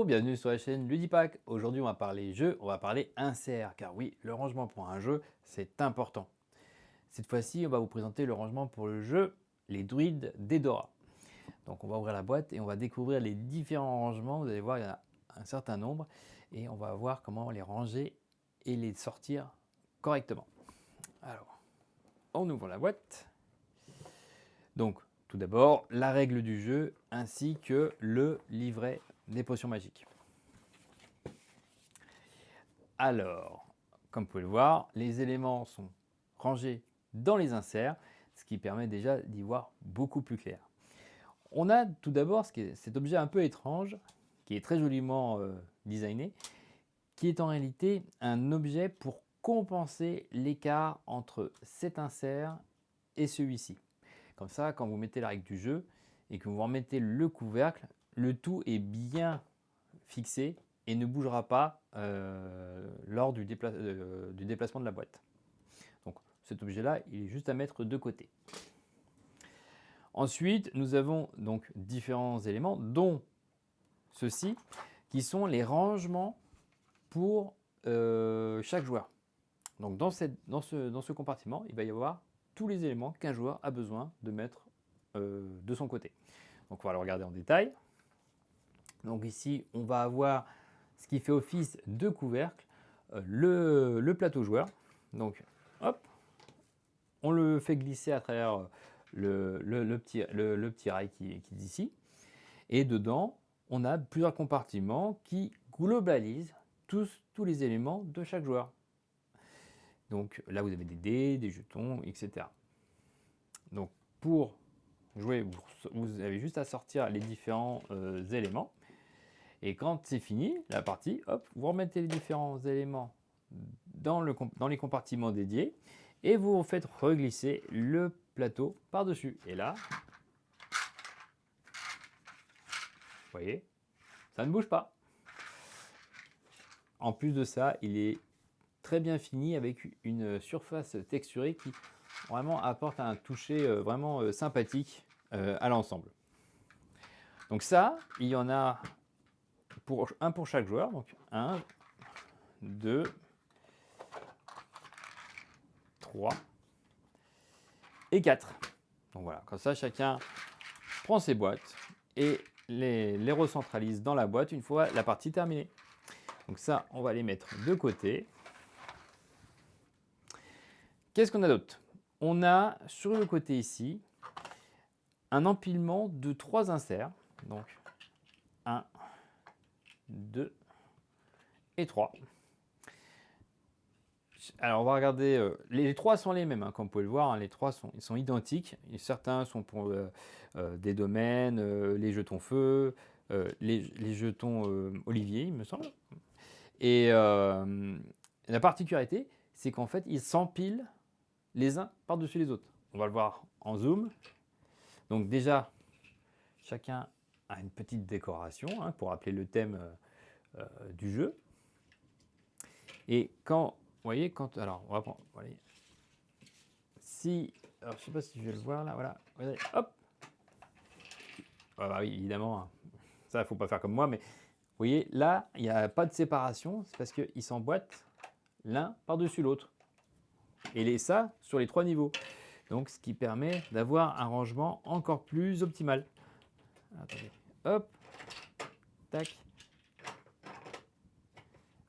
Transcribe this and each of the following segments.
bienvenue sur la chaîne Ludipack. Aujourd'hui, on va parler jeu, on va parler insert, car oui, le rangement pour un jeu, c'est important. Cette fois-ci, on va vous présenter le rangement pour le jeu Les Druides d'Edora. Donc, on va ouvrir la boîte et on va découvrir les différents rangements. Vous allez voir, il y en a un certain nombre et on va voir comment les ranger et les sortir correctement. Alors, on ouvre la boîte. Donc, tout d'abord, la règle du jeu ainsi que le livret des potions magiques. Alors, comme vous pouvez le voir, les éléments sont rangés dans les inserts, ce qui permet déjà d'y voir beaucoup plus clair. On a tout d'abord cet objet un peu étrange, qui est très joliment designé, qui est en réalité un objet pour compenser l'écart entre cet insert et celui-ci. Comme ça, quand vous mettez la règle du jeu et que vous remettez le couvercle, le tout est bien fixé et ne bougera pas lors du déplacement de la boîte. Donc cet objet-là, il est juste à mettre de côté. Ensuite, nous avons donc différents éléments, dont ceux-ci, qui sont les rangements pour chaque joueur. Donc dans ce compartiment, il va y avoir tous les éléments qu'un joueur a besoin de mettre de son côté. Donc on va le regarder en détail. Donc ici, on va avoir ce qui fait office de couvercle, le plateau joueur. Donc hop, on le fait glisser à travers le petit rail qui est ici. Et dedans, on a plusieurs compartiments qui globalisent tous les éléments de chaque joueur. Donc là, vous avez des dés, des jetons, etc. Donc pour jouer, vous avez juste à sortir les différents éléments. Et quand c'est fini, la partie, hop, vous remettez les différents éléments dans les compartiments dédiés et vous faites reglisser le plateau par-dessus. Et là, vous voyez, ça ne bouge pas. En plus de ça, il est très bien fini avec une surface texturée qui vraiment apporte un toucher vraiment sympathique à l'ensemble. Donc ça, il y en a un pour chaque joueur. Donc 1, 2, 3 et 4. Donc voilà, comme ça, chacun prend ses boîtes et les recentralise dans la boîte une fois la partie terminée. Donc ça, on va les mettre de côté. Qu'est-ce qu'on a d'autre? On a sur le côté ici un empilement de 3 inserts. Donc 1, 2 et 3. Alors on va regarder, les 3 sont les mêmes, hein, comme vous pouvez le voir, hein, les 3 sont identiques. Et certains sont pour des domaines, les jetons feu, les jetons olivier, il me semble. Et la particularité, c'est qu'en fait, ils s'empilent les uns par-dessus les autres. On va le voir en zoom. Donc déjà, chacun a une petite décoration hein, pour rappeler le thème du jeu. Et quand, vous voyez, alors on va prendre, voilà. Alors je sais pas si je vais le voir là, voilà, regardez, hop. Ah bah oui, évidemment, hein. Ça, il ne faut pas faire comme moi, mais vous voyez, là, il n'y a pas de séparation, c'est parce qu'ils s'emboîtent l'un par-dessus l'autre. Et ça, sur les 3 niveaux. Donc, ce qui permet d'avoir un rangement encore plus optimal. Attendez, hop, tac.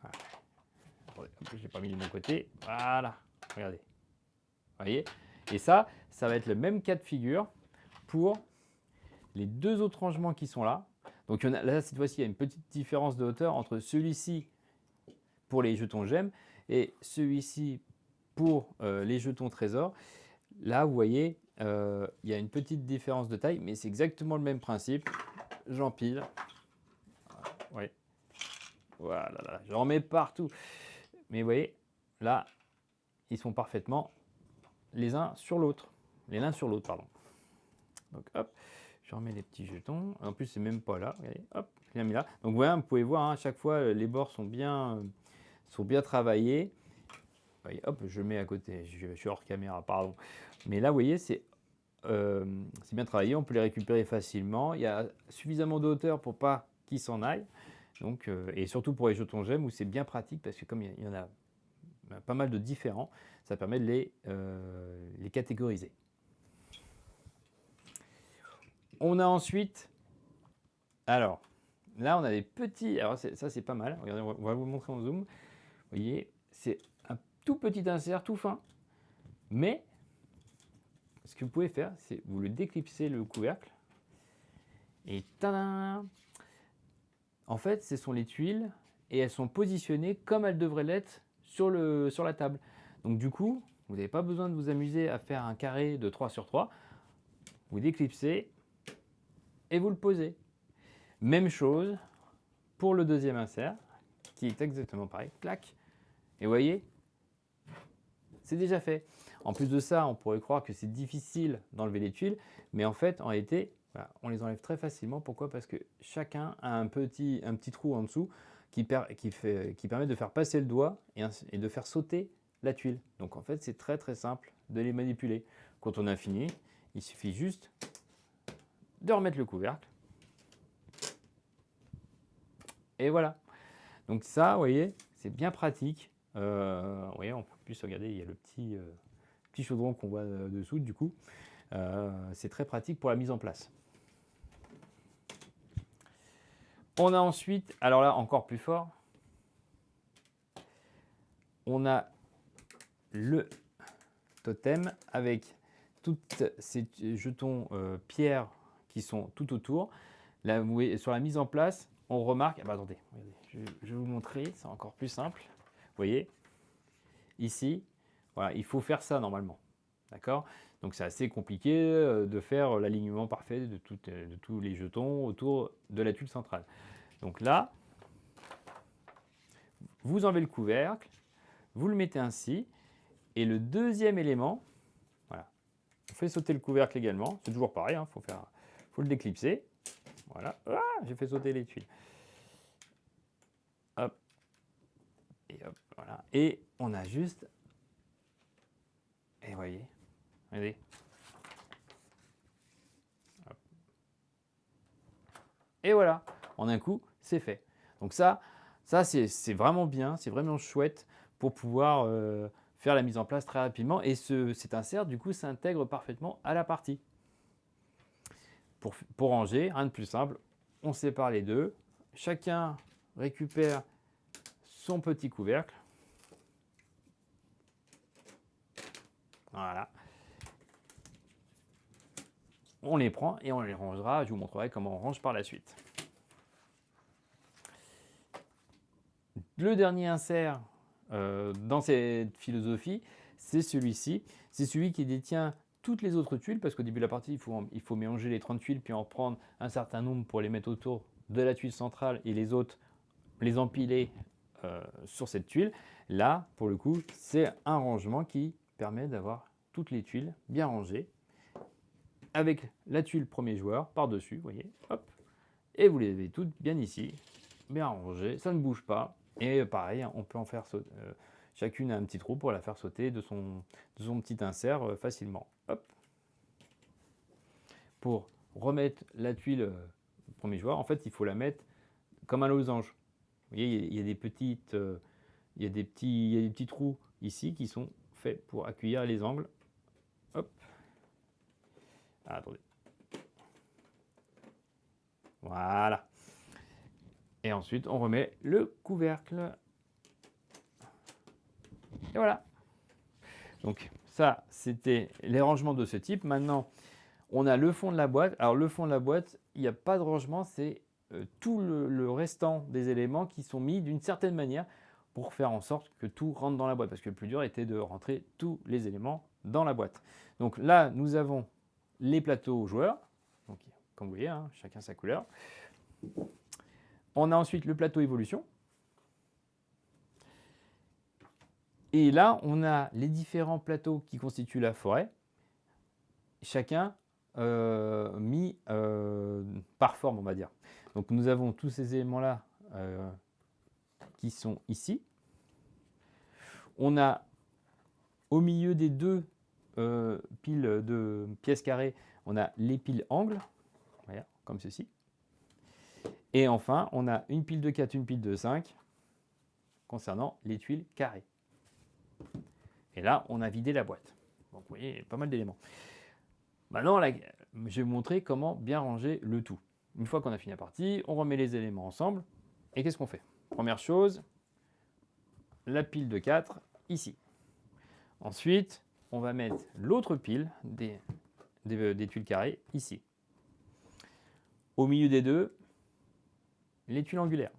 Voilà. Attendez, je ne l'ai pas mis de mon côté. Voilà, regardez. Vous voyez? Et ça va être le même cas de figure pour les 2 autres rangements qui sont là. Donc là, cette fois-ci, il y a une petite différence de hauteur entre celui-ci pour les jetons gemmes et celui-ci pour les jetons trésors. Là, vous voyez, il y a une petite différence de taille, mais c'est exactement le même principe. J'empile. Oui. Voilà, j'en mets partout. Mais vous voyez, là, ils sont parfaitement les uns sur l'autre. Les l'un sur l'autre, pardon. Donc, hop, je remets les petits jetons. En plus, c'est même pas là. Regardez, hop, je l'ai mis là. Donc, voilà, vous pouvez voir, hein, à chaque fois, les bords sont bien travaillés. Voyez, hop, je le mets à côté. Je suis hors caméra, pardon. Mais là, vous voyez, c'est bien travaillé. On peut les récupérer facilement. Il y a suffisamment de hauteur pour pas qu'ils s'en aillent. Donc, et surtout pour les jetons gemmes où c'est bien pratique parce que comme il y en a pas mal de différents, ça permet de les catégoriser. On a ensuite, alors là on a des petits, alors ça c'est pas mal, regardez, on va vous montrer en zoom, vous voyez, c'est un tout petit insert tout fin, mais ce que vous pouvez faire, c'est vous le déclipsez le couvercle, et tadam! En fait, ce sont les tuiles, et elles sont positionnées comme elles devraient l'être sur la table. Donc du coup, vous n'avez pas besoin de vous amuser à faire un carré de 3 sur 3. Vous déclipsez et vous le posez. Même chose pour le deuxième insert, qui est exactement pareil. Clac. Et vous voyez, c'est déjà fait. En plus de ça, on pourrait croire que c'est difficile d'enlever les tuiles, mais en fait, en réalité, voilà, on les enlève très facilement. Pourquoi? Parce que chacun a un petit trou en dessous qui permet de faire passer le doigt et de faire sauter la tuile. Donc en fait, c'est très très simple de les manipuler. Quand on a fini, il suffit juste de remettre le couvercle. Et voilà. Donc ça, vous voyez, c'est bien pratique. Vous voyez, on peut plus regarder, il y a le petit chaudron qu'on voit dessous, du coup. C'est très pratique pour la mise en place. On a ensuite, alors là, encore plus fort, on a le totem avec tous ces jetons pierres qui sont tout autour. Là, vous voyez, sur la mise en place, on remarque, ah bah attendez, regardez, je vais vous montrer, c'est encore plus simple. Vous voyez, ici, voilà, il faut faire ça normalement. D'accord? Donc c'est assez compliqué de faire l'alignement parfait de tous les jetons autour de la tuile centrale. Donc là, vous enlevez le couvercle, vous le mettez ainsi, et le deuxième élément, voilà, on fait sauter le couvercle également, c'est toujours pareil, hein, faut le déclipser. Voilà, ah, j'ai fait sauter les tuiles. Hop, et hop, voilà. Et on a juste, et voyez, regardez. Hop. Et voilà, en un coup, c'est fait. Donc ça c'est vraiment bien, c'est vraiment chouette pour pouvoir faire la mise en place très rapidement. Et cet insert, du coup, s'intègre parfaitement à la partie. Pour ranger, rien de plus simple, on sépare les deux. Chacun récupère son petit couvercle. Voilà. On les prend et on les rangera. Je vous montrerai comment on range par la suite. Le dernier insert dans cette philosophie, c'est celui-ci. C'est celui qui détient toutes les autres tuiles, parce qu'au début de la partie, il faut mélanger les 30 tuiles, puis en prendre un certain nombre pour les mettre autour de la tuile centrale et les autres, les empiler sur cette tuile. Là, pour le coup, c'est un rangement qui permet d'avoir toutes les tuiles bien rangées, avec la tuile premier joueur par-dessus, vous voyez, hop, et vous les avez toutes bien ici, bien rangées, ça ne bouge pas. Et pareil, on peut en faire sauter, chacune a un petit trou pour la faire sauter de son petit insert facilement. Hop. Pour remettre la tuile premier joueur, en fait, il faut la mettre comme un losange. Vous voyez, il y a des petits trous ici qui sont faits pour accueillir les angles. Hop. Ah, attendez. Voilà. Et ensuite, on remet le couvercle. Et voilà. Donc ça, c'était les rangements de ce type. Maintenant, on a le fond de la boîte. Alors le fond de la boîte, il n'y a pas de rangement, c'est tout le restant des éléments qui sont mis d'une certaine manière pour faire en sorte que tout rentre dans la boîte. Parce que le plus dur était de rentrer tous les éléments dans la boîte. Donc là, nous avons les plateaux joueurs. Donc, comme vous voyez, hein, chacun sa couleur. On a ensuite le plateau évolution. Et là, on a les différents plateaux qui constituent la forêt, chacun mis par forme, on va dire. Donc nous avons tous ces éléments-là qui sont ici. On a au milieu des deux piles de pièces carrées, on a les piles angles, voilà, comme ceci. Et enfin, on a une pile de 4, une pile de 5 concernant les tuiles carrées. Et là, on a vidé la boîte. Donc, vous voyez, il y a pas mal d'éléments. Maintenant, je vais vous montrer comment bien ranger le tout. Une fois qu'on a fini la partie, on remet les éléments ensemble. Et qu'est-ce qu'on fait? Première chose, la pile de 4 ici. Ensuite, on va mettre l'autre pile des tuiles carrées ici. Au milieu des deux, les tuiles angulaires.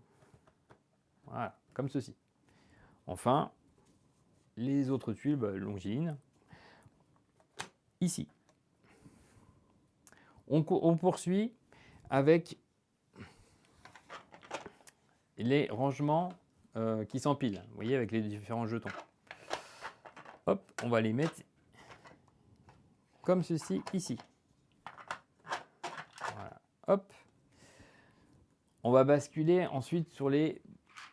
Voilà, comme ceci. Enfin, les autres tuiles longilines ici. On poursuit avec les rangements qui s'empilent. Vous voyez, avec les différents jetons. Hop, on va les mettre comme ceci ici. Voilà. Hop. On va basculer ensuite sur les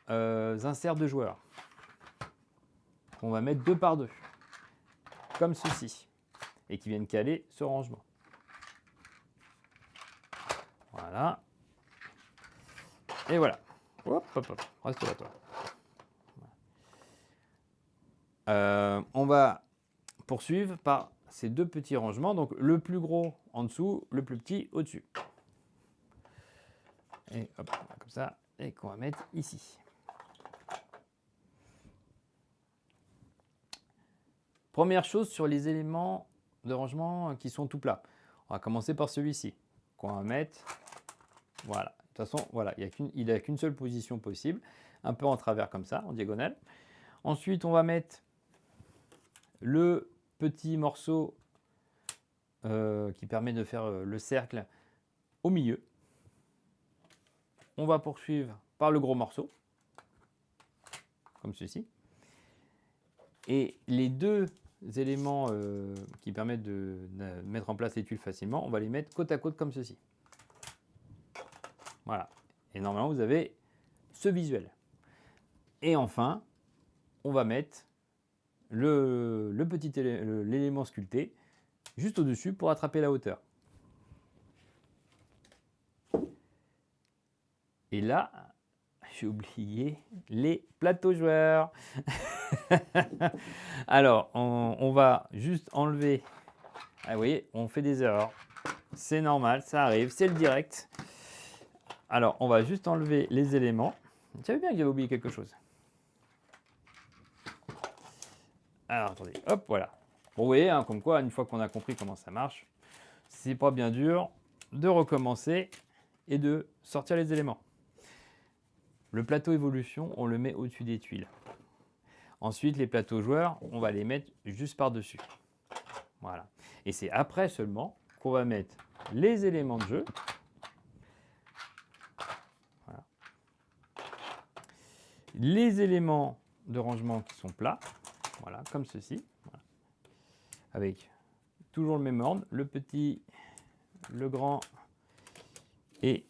inserts de joueurs. On va mettre 2 par 2, comme ceci, et qui viennent caler ce rangement. Voilà. Et voilà. Hop, hop, hop. Reste là, toi. On va poursuivre par ces 2 petits rangements. Donc, le plus gros en dessous, le plus petit au-dessus. Et hop, comme ça. Et qu'on va mettre ici. Première chose sur les éléments de rangement qui sont tout plats. On va commencer par celui-ci, qu'on va mettre, voilà. De toute façon, voilà, il n'a qu'une seule position possible, un peu en travers comme ça, en diagonale. Ensuite, on va mettre le petit morceau qui permet de faire le cercle au milieu. On va poursuivre par le gros morceau, comme ceci. Et les 2 éléments qui permettent de mettre en place les tuiles facilement, on va les mettre côte à côte comme ceci. Voilà. Et normalement, vous avez ce visuel. Et enfin, on va mettre l'élément sculpté juste au-dessus pour attraper la hauteur. Et là, j'ai oublié les plateaux joueurs. Alors, on va juste enlever. Ah, vous voyez, on fait des erreurs. C'est normal, ça arrive, c'est le direct. Alors, on va juste enlever les éléments. Je savais bien que j'avais oublié quelque chose. Alors, attendez, hop, voilà. Bon, vous voyez, hein, comme quoi, une fois qu'on a compris comment ça marche, c'est pas bien dur de recommencer et de sortir les éléments. Le plateau évolution, on le met au-dessus des tuiles. Ensuite, les plateaux joueurs, on va les mettre juste par-dessus. Voilà. Et c'est après seulement qu'on va mettre les éléments de jeu. Voilà. Les éléments de rangement qui sont plats. Voilà, comme ceci. Voilà. Avec toujours le même ordre, le petit, le grand et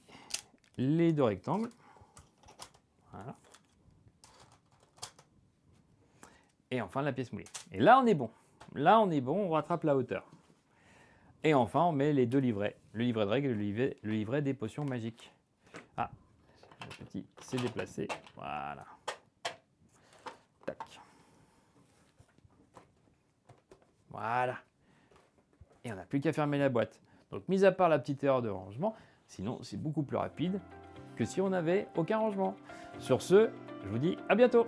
les 2 rectangles. Voilà. Et enfin la pièce moulée. Et là on est bon. Là on est bon, on rattrape la hauteur. Et enfin on met les 2 livrets. Le livret de règles et le livret des potions magiques. Ah, le petit s'est déplacé. Voilà. Tac. Voilà. Et on n'a plus qu'à fermer la boîte. Donc mis à part la petite erreur de rangement, sinon c'est beaucoup plus rapide que si on n'avait aucun rangement. Sur ce, je vous dis à bientôt.